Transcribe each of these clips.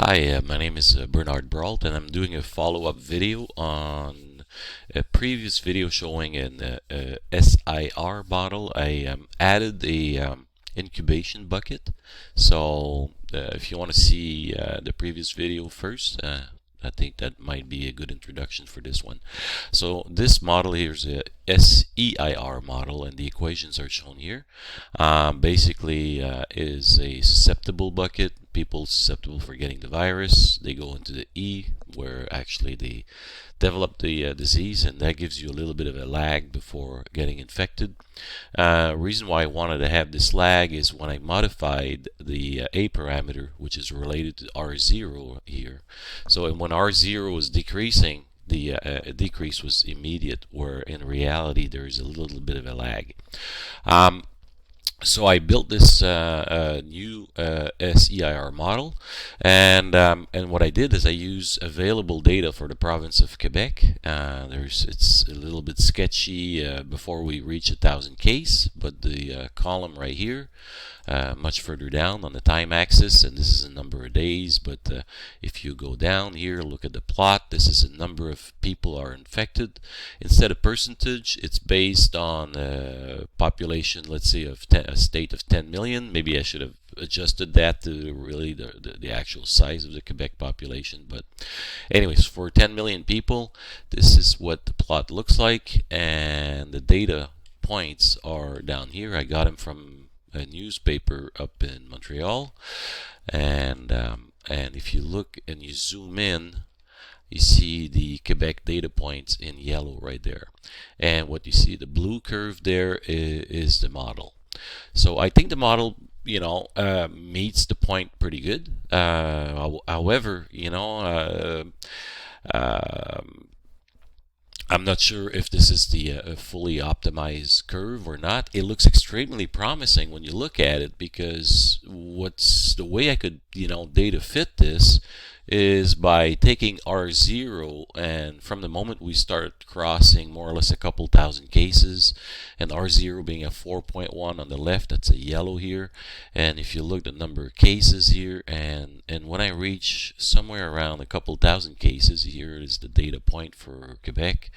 Hi, my name is Bernard Brault, and I'm doing a follow-up video on a previous video showing an SIR model. I added a incubation bucket. So if you want to see the previous video first, I think that might be a good introduction for this one. So this model here is a SEIR model, and the equations are shown here. Basically, is a susceptible bucket. People susceptible for getting the virus, they go into the E, where actually they develop the disease, and that gives you a little bit of a lag before getting infected. Reason why I wanted to have this lag is when I modified the A parameter, which is related to R0 here. So when R0 is decreasing, the decrease was immediate, where in reality there is a little bit of a lag. So I built this new SEIR model, and what I did is I used available data for the province of Quebec. It's a little bit sketchy before we reach 1,000 case, but the column right here, much further down on the time axis, and this is a number of days. But if you go down here, look at the plot. This is a number of people are infected. Instead of percentage, it's based on population, let's say of a state of 10 million. Maybe I should have adjusted that to really the actual size of the Quebec population. But anyways, for 10 million people, this is what the plot looks like, and the data points are down here. I got them from a newspaper up in Montreal, and if you look and you zoom in, you see the Quebec data points in yellow right there, and what you see, the blue curve there, is the model. So I think the model, meets the point pretty good. However, I'm not sure if this is the fully optimized curve or not. It looks extremely promising when you look at it, because what's the way I could data fit this is by taking R0, and from the moment we start crossing more or less a couple thousand cases, and R0 being a 4.1 on the left, that's a yellow here, and if you look at the number of cases here, and when I reach somewhere around a couple thousand cases, here is the data point for Quebec.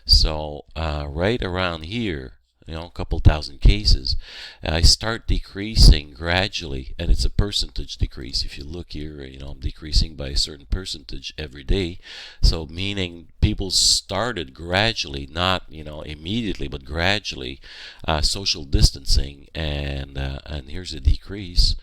So right around here, a couple thousand cases, I start decreasing gradually, and it's a percentage decrease. If you look here, I'm decreasing by a certain percentage every day. So meaning people started gradually, not immediately, but gradually, social distancing, and here's a decrease.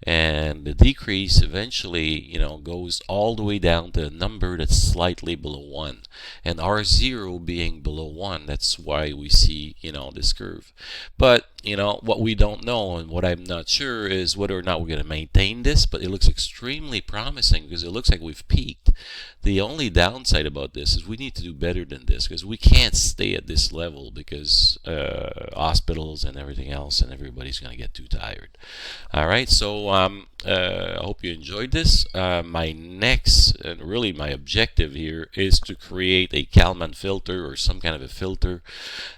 And the decrease eventually, goes all the way down to a number that's slightly below 1. And R0 being below 1, that's why we see, this curve. But, what we don't know, and what I'm not sure, is whether or not we're going to maintain this, but it looks extremely promising, because it looks like we've peaked. The only downside about this is we need to do better than this, because we can't stay at this level, because hospitals and everything else, and everybody's going to get too tired. All right, so I hope you enjoyed this. My next, and really my objective here, is to create a Kalman filter, or some kind of a filter,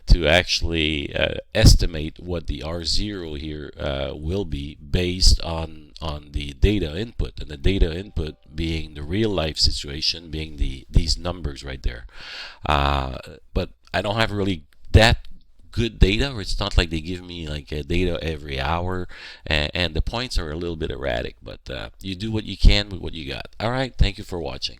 to actually estimate what the R0 here will be based on the data input, and the data input being the real life situation, being these numbers right there. But I don't have really that good data, or it's not like they give me like data every hour, and the points are a little bit erratic, but you do what you can with what you got. All right, thank you for watching.